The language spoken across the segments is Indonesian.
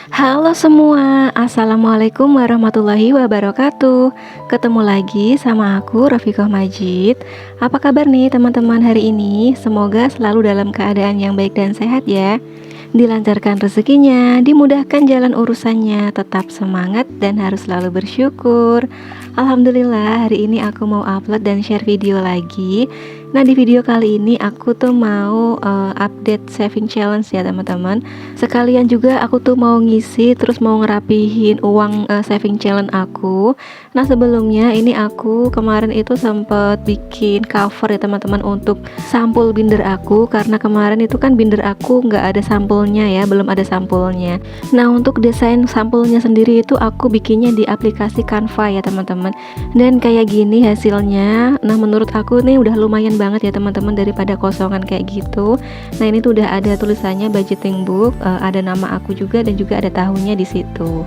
Halo semua, Assalamualaikum warahmatullahi wabarakatuh. Ketemu lagi sama aku Rafikoh Majid. Apa kabar nih teman-teman hari ini? Semoga selalu dalam keadaan yang baik dan sehat ya. Dilancarkan rezekinya, dimudahkan jalan urusannya, tetap semangat dan harus selalu bersyukur. Alhamdulillah hari ini aku mau upload dan share video lagi. Nah, di video kali ini aku tuh mau update saving challenge ya teman-teman. Sekalian juga aku tuh mau ngisi terus mau ngerapihin uang saving challenge aku. Nah, sebelumnya ini aku kemarin itu sempet bikin cover ya teman-teman untuk sampul binder aku, karena kemarin itu kan binder aku nggak ada sampulnya ya, belum ada sampulnya. Nah, untuk desain sampulnya sendiri itu aku bikinnya di aplikasi Canva ya teman-teman. Dan kayak gini hasilnya. Nah, menurut aku nih udah lumayan banget ya teman-teman daripada kosongan kayak gitu. Nah, ini tuh udah ada tulisannya budgeting book, ada nama aku juga dan juga ada tahunnya di situ.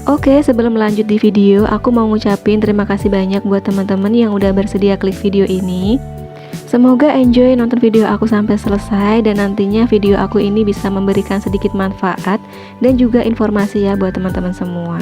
Oke, sebelum lanjut di video, aku mau ngucapin terima kasih banyak buat teman-teman yang udah bersedia klik video ini. Semoga enjoy nonton video aku sampai selesai dan nantinya video aku ini bisa memberikan sedikit manfaat dan juga informasi ya buat teman-teman semua.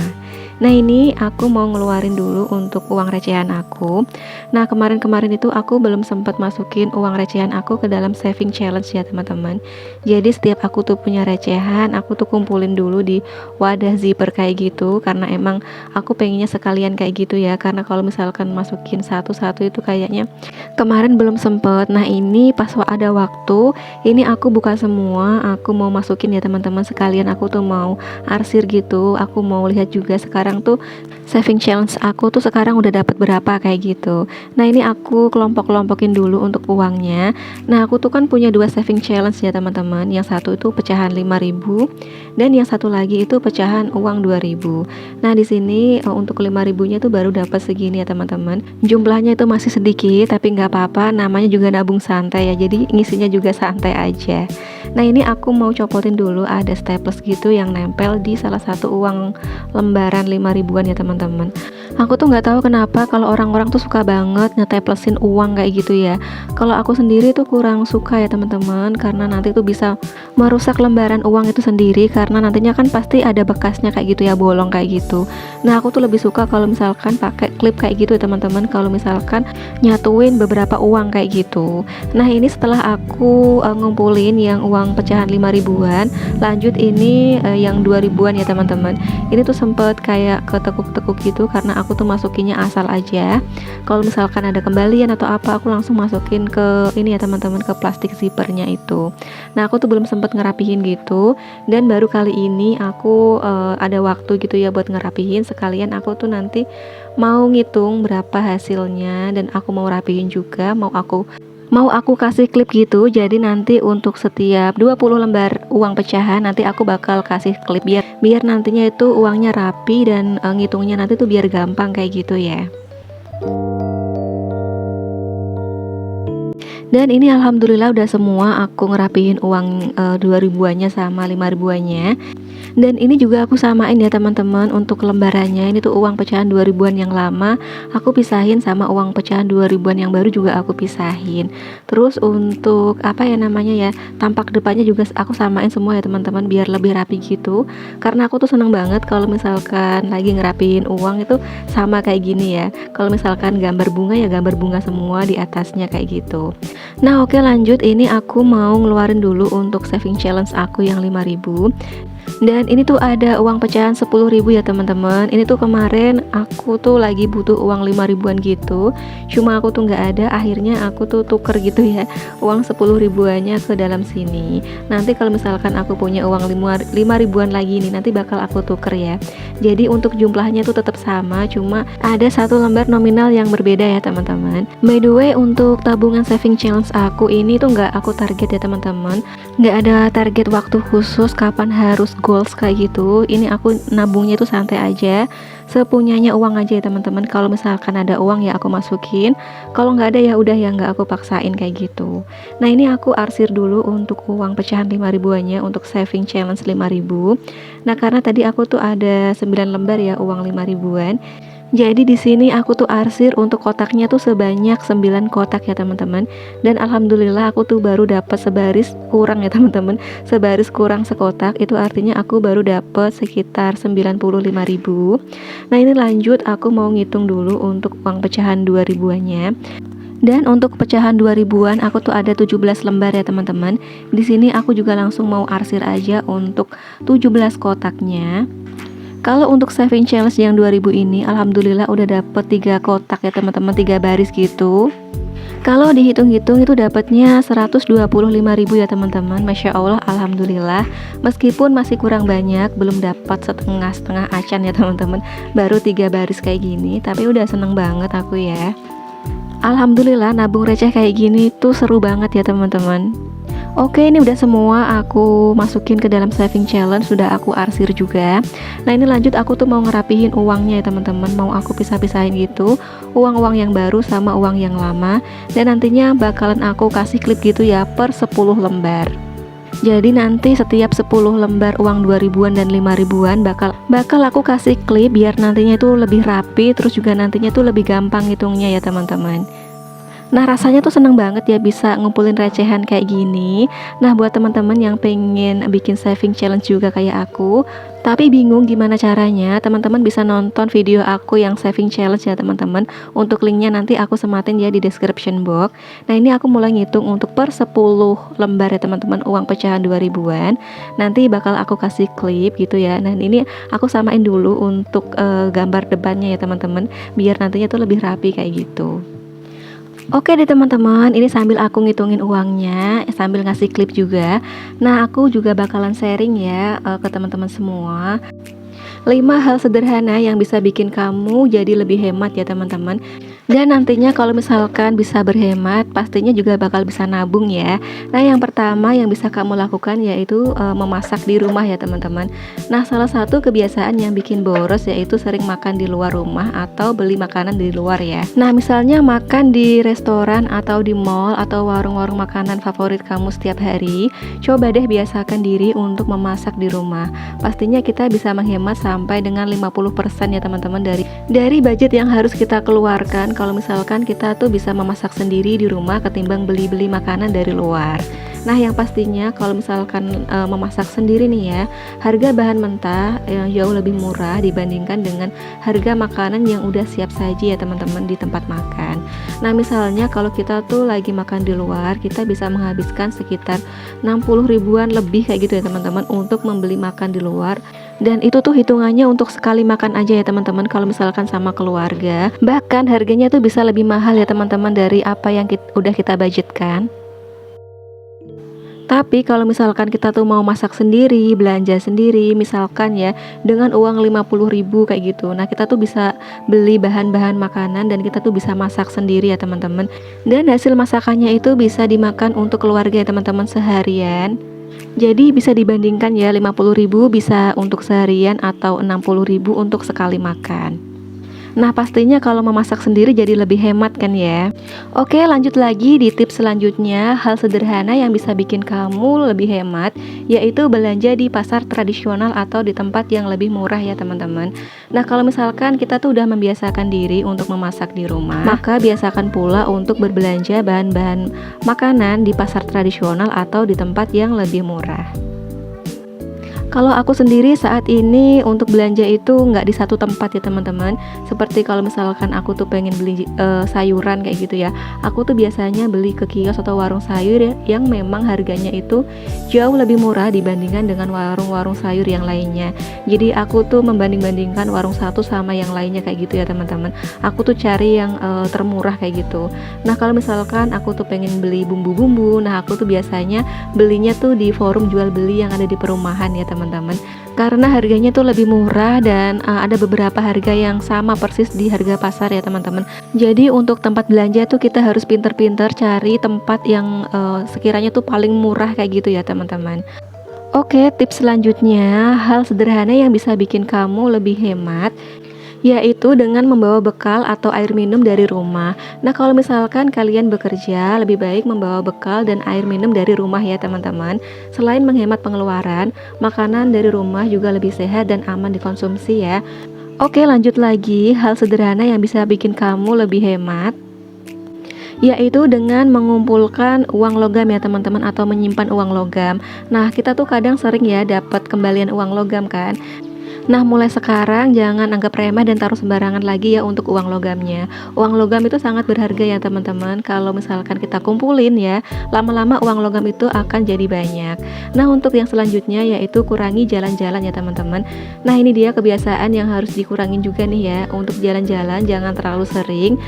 Nah, ini aku mau ngeluarin dulu untuk uang recehan aku. Nah, kemarin-kemarin itu aku belum sempat masukin uang recehan aku ke dalam saving challenge ya teman-teman. Jadi setiap aku tuh punya recehan, aku tuh kumpulin dulu di wadah zipper kayak gitu, karena emang aku pengennya sekalian kayak gitu ya. Karena kalau misalkan masukin satu-satu itu kayaknya kemarin belum sempet. Nah, ini pas ada waktu, ini aku buka semua, aku mau masukin ya teman-teman, sekalian aku tuh mau arsir gitu. Aku mau lihat juga sekarang tuh saving challenge aku tuh sekarang udah dapat berapa kayak gitu. Nah, ini aku kelompok-kelompokin dulu untuk uangnya. Nah, aku tuh kan punya dua saving challenge ya teman-teman. Yang satu itu pecahan 5.000 dan yang satu lagi itu pecahan uang 2.000. Nah, di sini untuk 5.000-nya tuh baru dapat segini ya teman-teman. Jumlahnya itu masih sedikit tapi nggak apa-apa, namanya juga nabung santai ya. Jadi ngisinya juga santai aja. Nah, ini aku mau copotin dulu, ada staples gitu yang nempel di salah satu uang lembaran 5.000-an ya teman-teman. Aku tuh nggak tahu kenapa kalau orang-orang tuh suka banget ngeteplesin uang kayak gitu ya. Kalau aku sendiri tuh kurang suka ya teman-teman, karena nanti tuh bisa merusak lembaran uang itu sendiri, karena nantinya kan pasti ada bekasnya kayak gitu ya, bolong kayak gitu. Nah, aku tuh lebih suka kalau misalkan pakai klip kayak gitu ya teman-teman, kalau misalkan nyatuin beberapa uang kayak gitu. Nah, ini setelah aku ngumpulin yang uang pecahan 5.000-an, lanjut ini yang 2.000-an ya teman-teman. Ini tuh sempet kayak ketekuk-tekuk gitu karena aku tuh masukinnya asal aja. Kalau misalkan ada kembalian atau apa, aku langsung masukin ke ini ya teman-teman, ke plastik zippernya itu. Nah, aku tuh belum sempet ngerapihin gitu, dan baru kali ini aku ada waktu gitu ya buat ngerapihin. Sekalian aku tuh nanti mau ngitung berapa hasilnya, dan aku mau rapihin juga, mau aku kasih klip gitu. Jadi nanti untuk setiap 20 lembar uang pecahan nanti aku bakal kasih klip biar nantinya itu uangnya rapi dan ngitungnya nanti tuh biar gampang kayak gitu ya. Dan ini alhamdulillah udah semua aku ngerapihin uang 2.000-annya sama 5.000-annya. Dan ini juga aku samain ya teman-teman untuk lembarannya. Ini tuh uang pecahan 2.000-an yang lama aku pisahin sama uang pecahan 2.000-an yang baru juga aku pisahin. Terus untuk apa ya namanya ya, tampak depannya juga aku samain semua ya teman-teman, biar lebih rapi gitu. Karena aku tuh seneng banget kalau misalkan lagi ngerapiin uang itu sama kayak gini ya. Kalau misalkan gambar bunga ya gambar bunga semua di atasnya kayak gitu. Nah, oke, lanjut. Ini aku mau ngeluarin dulu untuk saving challenge aku yang 5.000. Dan ini tuh ada uang pecahan 10.000 ya teman-teman. Ini tuh kemarin aku tuh lagi butuh uang 5.000-an gitu, cuma aku tuh nggak ada. Akhirnya aku tuh tuker gitu ya uang 10.000-annya ke dalam sini. Nanti kalau misalkan aku punya uang 5.000-an lagi nih, nanti bakal aku tuker ya. Jadi untuk jumlahnya tuh tetap sama, cuma ada satu lembar nominal yang berbeda ya teman-teman. By the way, untuk tabungan saving challenge aku ini tuh nggak aku target ya teman-teman, nggak ada target waktu khusus kapan harus goals kayak gitu. Ini aku nabungnya itu santai aja, sepunyanya uang aja ya teman-teman. Kalau misalkan ada uang ya aku masukin, kalau nggak ada ya udah ya nggak aku paksain kayak gitu. Nah, ini aku arsir dulu untuk uang pecahan 5.000-annya untuk saving challenge 5.000. Nah, karena tadi aku tuh ada 9 lembar ya uang 5.000-an. Jadi di sini aku tuh arsir untuk kotaknya tuh sebanyak 9 kotak ya teman-teman. Dan alhamdulillah aku tuh baru dapat sebaris kurang ya teman-teman. Sebaris kurang sekotak itu artinya aku baru dapat sekitar 95.000. Nah, ini lanjut aku mau ngitung dulu untuk uang pecahan 2000-annya. Dan untuk pecahan 2000-an aku tuh ada 17 lembar ya teman-teman. Di sini aku juga langsung mau arsir aja untuk 17 kotaknya. Kalau untuk saving challenge yang 2000 ini alhamdulillah udah dapet 3 kotak ya teman-teman, 3 baris gitu. Kalau dihitung-hitung itu dapatnya 125.000 ya teman-teman. Masya Allah, alhamdulillah. Meskipun masih kurang banyak, belum dapat setengah-setengah acan ya teman-teman. Baru 3 baris kayak gini, tapi udah seneng banget aku ya. Alhamdulillah nabung receh kayak gini tuh seru banget ya teman-teman. Oke, ini udah semua aku masukin ke dalam saving challenge, sudah aku arsir juga. Nah, ini lanjut aku tuh mau ngerapihin uangnya ya teman-teman, mau aku pisah-pisahin gitu, uang-uang yang baru sama uang yang lama. Dan nantinya bakalan aku kasih klip gitu ya per 10 lembar. Jadi nanti setiap 10 lembar uang 2000-an dan 5000-an bakal aku kasih klip biar nantinya itu lebih rapi, terus juga nantinya tuh lebih gampang hitungnya ya teman-teman. Nah, rasanya tuh seneng banget ya bisa ngumpulin recehan kayak gini. Nah, buat teman-teman yang pengen bikin saving challenge juga kayak aku, tapi bingung gimana caranya, teman-teman bisa nonton video aku yang saving challenge ya teman-teman. Untuk linknya nanti aku sematin ya di description box. Nah, ini aku mulai ngitung untuk per 10 lembar ya teman-teman uang pecahan 2000-an. Nanti bakal aku kasih klip gitu ya. Nah, ini aku samain dulu untuk gambar depannya ya teman-teman, biar nantinya tuh lebih rapi kayak gitu. Oke deh teman-teman, ini sambil aku ngitungin uangnya, sambil ngasih klip juga. Nah, aku juga bakalan sharing ya ke teman-teman semua 5 hal sederhana yang bisa bikin kamu jadi lebih hemat ya teman-teman. Dan nantinya kalau misalkan bisa berhemat, pastinya juga bakal bisa nabung ya. Nah, yang pertama yang bisa kamu lakukan yaitu memasak di rumah ya teman-teman. Nah, salah satu kebiasaan yang bikin boros yaitu sering makan di luar rumah atau beli makanan di luar ya. Nah, misalnya makan di restoran atau di mall atau warung-warung makanan favorit kamu setiap hari, coba deh biasakan diri untuk memasak di rumah. Pastinya kita bisa menghemat sampai dengan 50% ya teman-teman dari budget yang harus kita keluarkan kalau misalkan kita tuh bisa memasak sendiri di rumah ketimbang beli-beli makanan dari luar. Nah, yang pastinya kalau misalkan memasak sendiri nih ya, harga bahan mentah yang jauh lebih murah dibandingkan dengan harga makanan yang udah siap saji ya teman-teman di tempat makan. Nah, misalnya kalau kita tuh lagi makan di luar, kita bisa menghabiskan sekitar 60 ribuan lebih kayak gitu ya teman-teman untuk membeli makan di luar. Dan itu tuh hitungannya untuk sekali makan aja ya teman-teman. Kalau misalkan sama keluarga, bahkan harganya tuh bisa lebih mahal ya teman-teman dari apa yang udah kita budgetkan. Tapi kalau misalkan kita tuh mau masak sendiri, belanja sendiri, misalkan ya dengan uang 50.000 kayak gitu. Nah, kita tuh bisa beli bahan-bahan makanan dan kita tuh bisa masak sendiri ya teman-teman. Dan hasil masakannya itu bisa dimakan untuk keluarga ya teman-teman seharian. Jadi bisa dibandingkan ya 50.000 bisa untuk seharian atau 60.000 untuk sekali makan. Nah, pastinya kalau memasak sendiri jadi lebih hemat kan ya. Oke, lanjut lagi di tips selanjutnya. Hal sederhana yang bisa bikin kamu lebih hemat yaitu belanja di pasar tradisional atau di tempat yang lebih murah ya teman-teman. Nah, kalau misalkan kita tuh udah membiasakan diri untuk memasak di rumah, maka biasakan pula untuk berbelanja bahan-bahan makanan di pasar tradisional atau di tempat yang lebih murah. Kalau aku sendiri saat ini untuk belanja itu nggak di satu tempat ya teman-teman. Seperti kalau misalkan aku tuh pengen beli sayuran kayak gitu ya, aku tuh biasanya beli ke kios atau warung sayur ya, yang memang harganya itu jauh lebih murah dibandingkan dengan warung-warung sayur yang lainnya. Jadi aku tuh membanding-bandingkan warung satu sama yang lainnya kayak gitu ya teman-teman. Aku tuh cari yang termurah kayak gitu. Nah, kalau misalkan aku tuh pengen beli bumbu-bumbu, nah aku tuh biasanya belinya tuh di forum jual beli yang ada di perumahan ya teman-teman, karena harganya tuh lebih murah dan ada beberapa harga yang sama persis di harga pasar ya teman-teman. Jadi untuk tempat belanja tuh kita harus pinter-pinter cari tempat yang sekiranya tuh paling murah kayak gitu ya teman-teman. Oke, tips selanjutnya, hal sederhana yang bisa bikin kamu lebih hemat yaitu dengan membawa bekal atau air minum dari rumah. Nah, kalau misalkan kalian bekerja, lebih baik membawa bekal dan air minum dari rumah ya teman-teman. Selain menghemat pengeluaran, makanan dari rumah juga lebih sehat dan aman dikonsumsi ya. Oke, lanjut lagi, hal sederhana yang bisa bikin kamu lebih hemat yaitu dengan mengumpulkan uang logam ya teman-teman, atau menyimpan uang logam. Nah, kita tuh kadang sering ya dapat kembalian uang logam kan. Nah, mulai sekarang jangan anggap remeh dan taruh sembarangan lagi ya untuk uang logamnya. Uang logam itu sangat berharga ya teman-teman. Kalau misalkan kita kumpulin ya, lama-lama uang logam itu akan jadi banyak. Nah, untuk yang selanjutnya yaitu kurangi jalan-jalan ya teman-teman. Nah, ini dia kebiasaan yang harus dikurangin juga nih ya. Untuk jalan-jalan jangan terlalu sering,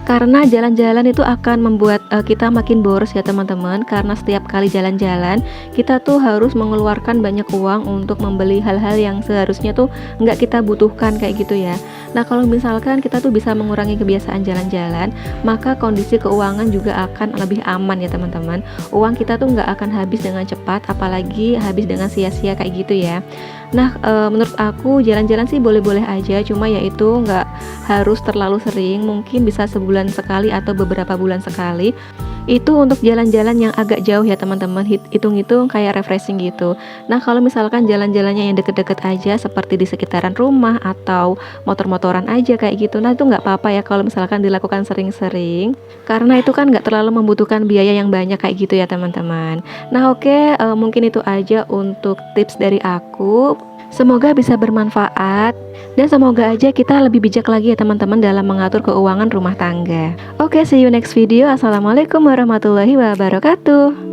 karena jalan-jalan itu akan membuat kita makin boros ya teman-teman. Karena setiap kali jalan-jalan kita tuh harus mengeluarkan banyak uang untuk membeli hal-hal yang seharusnya tuh nggak kita butuhkan kayak gitu ya. Nah, kalau misalkan kita tuh bisa mengurangi kebiasaan jalan-jalan, maka kondisi keuangan juga akan lebih aman ya teman-teman. Uang kita tuh nggak akan habis dengan cepat, apalagi habis dengan sia-sia kayak gitu ya. Nah, menurut aku jalan-jalan sih boleh-boleh aja, cuma yaitu nggak harus terlalu sering, mungkin bisa sebulan sekali atau beberapa bulan sekali. Itu untuk jalan-jalan yang agak jauh ya teman-teman, hitung-hitung kayak refreshing gitu. Nah, kalau misalkan jalan-jalannya yang deket-deket aja seperti di sekitaran rumah atau motor-motoran aja kayak gitu, nah itu nggak apa-apa ya kalau misalkan dilakukan sering-sering, karena itu kan nggak terlalu membutuhkan biaya yang banyak kayak gitu ya teman-teman. Nah, oke, mungkin itu aja untuk tips dari aku. Semoga bisa bermanfaat dan semoga aja kita lebih bijak lagi ya teman-teman dalam mengatur keuangan rumah tangga. Oke, see you next video. Assalamualaikum warahmatullahi wabarakatuh.